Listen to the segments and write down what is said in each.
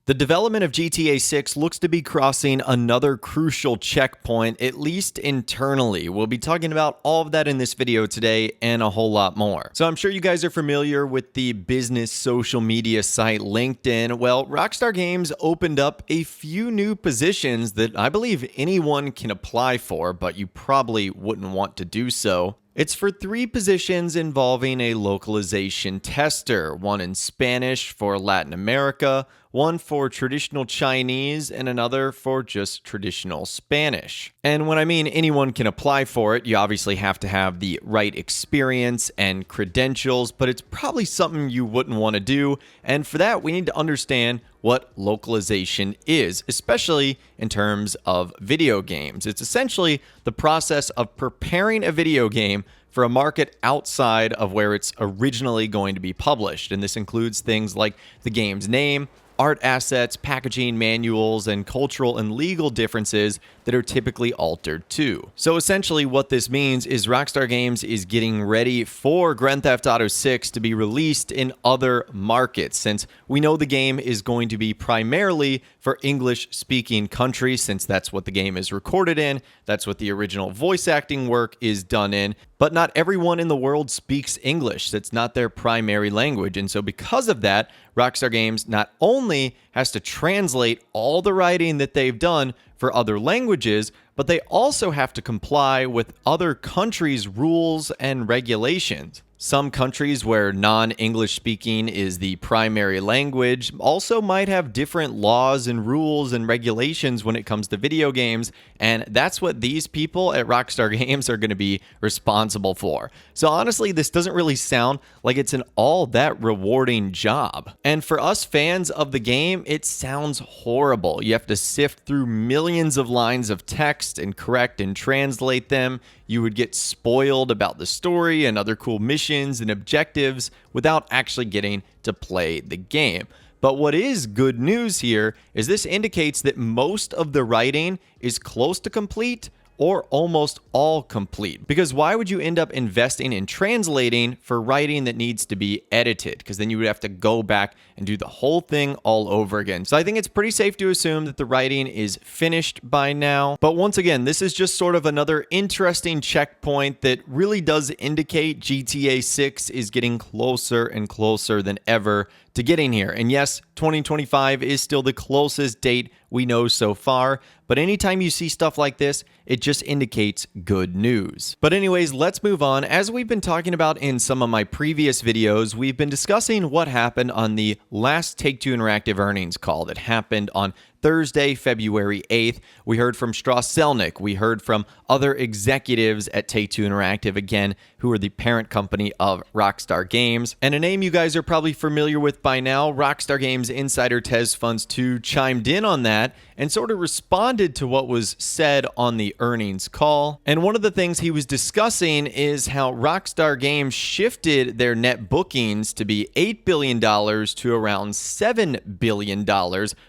The development of GTA 6 looks to be crossing another crucial checkpoint, at least internally. We'll be talking about all of that in this video today and a whole lot more. So I'm sure you guys are familiar with the business social media site LinkedIn. Well, Rockstar Games opened up a few new positions that I believe anyone can apply for, but you probably wouldn't want to do so. It's for 3 positions involving a localization tester, one in Spanish for Latin America, one for traditional Chinese, and another for just traditional Spanish. And when I mean anyone can apply for it, you obviously have to have the right experience and credentials, but it's probably something you wouldn't want to do. And for that, we need to understand what localization is, especially in terms of video games. It's essentially the process of preparing a video game for a market outside of where it's originally going to be published. And this includes things like the game's name, art assets, packaging, manuals, and cultural and legal differences that are typically altered too. So essentially what this means is Rockstar Games is getting ready for Grand Theft Auto 6 to be released in other markets, since we know the game is going to be primarily for English-speaking countries, since that's what the game is recorded in, that's what the original voice acting work is done in, but not everyone in the world speaks English. That's not their primary language, and so because of that, Rockstar Games not only has to translate all the writing that they've done for other languages, but they also have to comply with other countries' rules and regulations. Some countries where non-English speaking is the primary language also might have different laws and rules and regulations when it comes to video games, and that's what these people at Rockstar Games are going to be responsible for. So honestly, this doesn't really sound like it's an all that rewarding job. And for us fans of the game, it sounds horrible. You have to sift through millions of lines of text and correct and translate them. You would get spoiled about the story and other cool missions and objectives without actually getting to play the game. But what is good news here is this indicates that most of the writing is close to complete or almost all complete. Because why would you end up investing in translating for writing that needs to be edited? Because then you would have to go back and do the whole thing all over again. So I think it's pretty safe to assume that the writing is finished by now. But once again, this is just sort of another interesting checkpoint that really does indicate GTA 6 is getting closer and closer than ever to getting here. And yes, 2025 is still the closest date we know so far, but anytime you see stuff like this, it just indicates good news. But anyways, let's move on. As we've been talking about in some of my previous videos, we've been discussing what happened on the last Take-Two Interactive earnings call that happened on Thursday, February 8th. We heard from Strauss Zelnick. We heard from other executives at Take-Two Interactive, again, who are the parent company of Rockstar Games. And a name you guys are probably familiar with by now, Rockstar Games insider TezFunds2 chimed in on that and sort of responded to what was said on the earnings call. And one of the things he was discussing is how Rockstar Games shifted their net bookings to be $8 billion to around $7 billion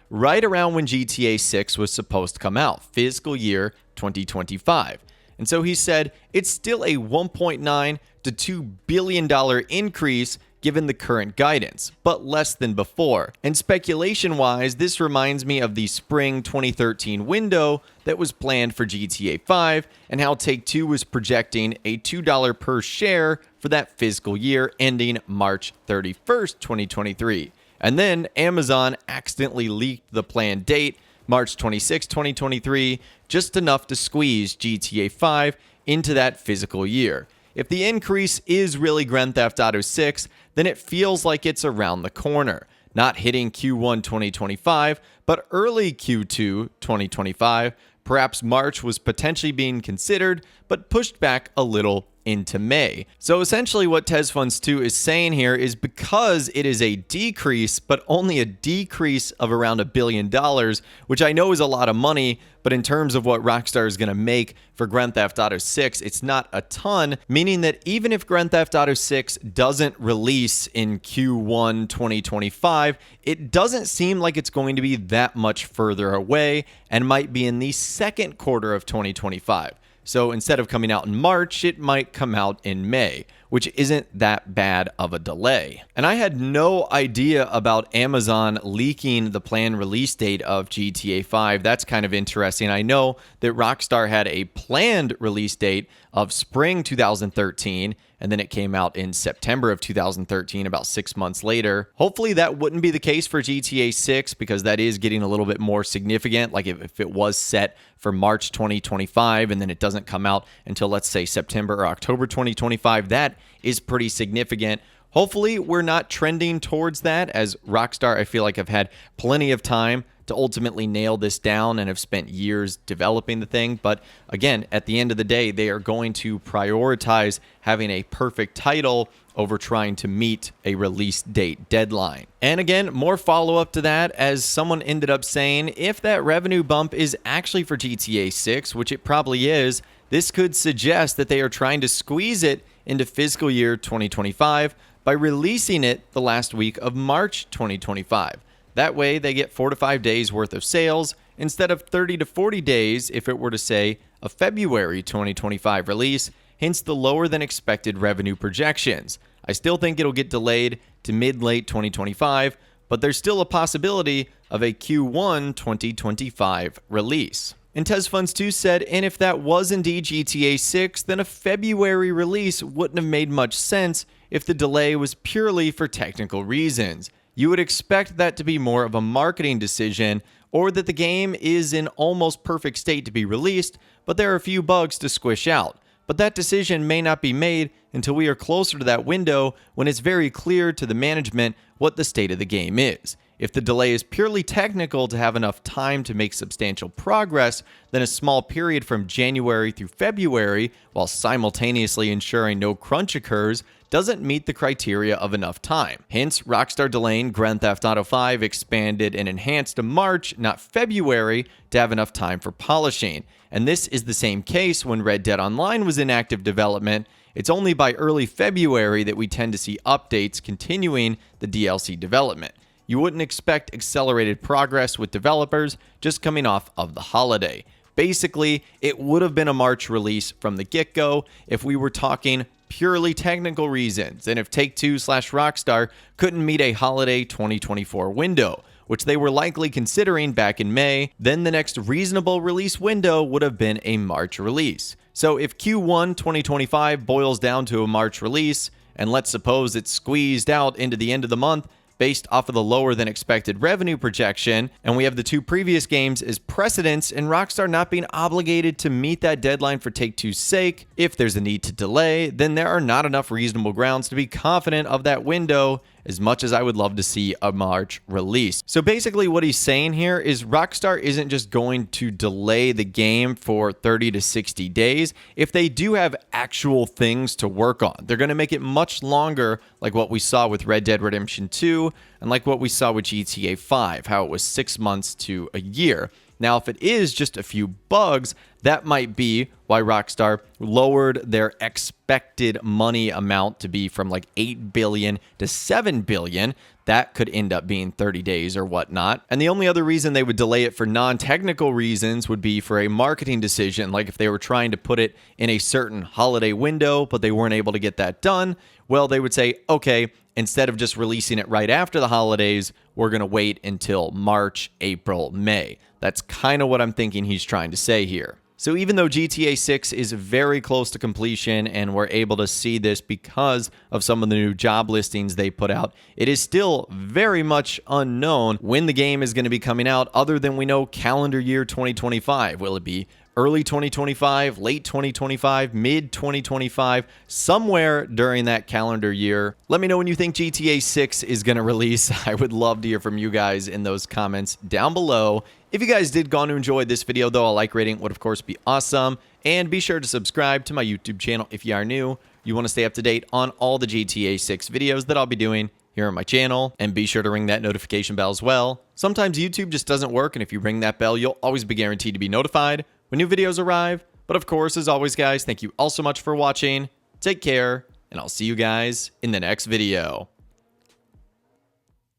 right around when GTA 6 was supposed to come out, fiscal year 2025. And so he said it's still a $1.9 to $2 billion increase given the current guidance, but less than before. And speculation-wise, this reminds me of the spring 2013 window that was planned for GTA 5 and how Take-Two was projecting a $2 per share for that fiscal year ending March 31st, 2023. And then Amazon accidentally leaked the planned date, March 26, 2023, just enough to squeeze GTA 5 into that fiscal year. If the increase is really Grand Theft Auto 6, then it feels like it's around the corner. Not hitting Q1 2025, but early Q2 2025. Perhaps March was potentially being considered, but pushed back a little into May. So essentially what TezFunds2 is saying here is because it is a decrease, but only a decrease of around $1 billion, which I know is a lot of money, but in terms of what Rockstar is going to make for Grand Theft Auto 6, it's not a ton, meaning that even if Grand Theft Auto 6 doesn't release in Q1 2025, it doesn't seem like it's going to be that much further away and might be in the second quarter of 2025. So instead of coming out in March, it might come out in May, which isn't that bad of a delay. And I had no idea about Amazon leaking the planned release date of GTA 5. That's kind of interesting. I know that Rockstar had a planned release date of spring 2013, and then it came out in September of 2013, about 6 months later. Hopefully that wouldn't be the case for GTA 6, because that is getting a little bit more significant. Like if it was set for March 2025 and then it doesn't come out until, let's say, September or October 2025, that is pretty significant. Hopefully we're not trending towards that, as Rockstar, I feel like, have had plenty of time to ultimately nail this down and have spent years developing the thing. But again, at the end of the day, they are going to prioritize having a perfect title over trying to meet a release date deadline. And again, more follow-up to that, as someone ended up saying, if that revenue bump is actually for GTA 6, which it probably is, this could suggest that they are trying to squeeze it into fiscal year 2025 by releasing it the last week of March 2025. That way, they get 4 to 5 days worth of sales instead of 30 to 40 days if it were to say a February 2025 release, hence the lower than expected revenue projections. I still think it'll get delayed to mid-late 2025, but there's still a possibility of a Q1 2025 release. And TezFunds2 said, and if that was indeed GTA 6, then a February release wouldn't have made much sense if the delay was purely for technical reasons. You would expect that to be more of a marketing decision, or that the game is in almost perfect state to be released, but there are a few bugs to squish out. But that decision may not be made until we are closer to that window, when it's very clear to the management what the state of the game is. If the delay is purely technical to have enough time to make substantial progress, then a small period from January through February, while simultaneously ensuring no crunch occurs, doesn't meet the criteria of enough time. Hence, Rockstar delaying Grand Theft Auto 5 expanded and enhanced to March, not February, to have enough time for polishing. And this is the same case when Red Dead Online was in active development. It's only by early February that we tend to see updates continuing the DLC development. You wouldn't expect accelerated progress with developers just coming off of the holiday. Basically, it would have been a March release from the get-go if we were talking purely technical reasons, and if Take-Two/Rockstar couldn't meet a holiday 2024 window, which they were likely considering back in May, then the next reasonable release window would have been a March release. So if Q1 2025 boils down to a March release, and let's suppose it's squeezed out into the end of the month based off of the lower than expected revenue projection, and we have the two previous games as precedents, and Rockstar not being obligated to meet that deadline for Take-Two's sake, if there's a need to delay, then there are not enough reasonable grounds to be confident of that window, as much as I would love to see a March release. So basically what he's saying here is Rockstar isn't just going to delay the game for 30 to 60 days. If they do have actual things to work on, they're going to make it much longer, like what we saw with Red Dead Redemption 2 and like what we saw with GTA 5, how it was 6 months to a year. Now, if it is just a few bugs, that might be why Rockstar lowered their expected money amount to be from like 8 billion to 7 billion. That could end up being 30 days or whatnot. And the only other reason they would delay it for non-technical reasons would be for a marketing decision, like if they were trying to put it in a certain holiday window, but they weren't able to get that done. Well, they would say, okay, instead of just releasing it right after the holidays, we're going to wait until March, April, May. That's kind of what I'm thinking he's trying to say here. So even though GTA 6 is very close to completion, and we're able to see this because of some of the new job listings they put out, it is still very much unknown when the game is going to be coming out, other than we know calendar year 2025. Will it be early 2025, late 2025, mid 2025, somewhere during that calendar year? Let me know when you think GTA 6 is going to release. I would love to hear from you guys in those comments down below. If you guys did go on to enjoy this video, though, a like rating would of course be awesome. And be sure to subscribe to my YouTube channel if you are new. You want to stay up to date on all the GTA 6 videos that I'll be doing here on my channel. And be sure to ring that notification bell as well. Sometimes YouTube just doesn't work, and if you ring that bell, you'll always be guaranteed to be notified when new videos arrive. But of course, as always, guys, thank you all so much for watching. Take care, and I'll see you guys in the next video.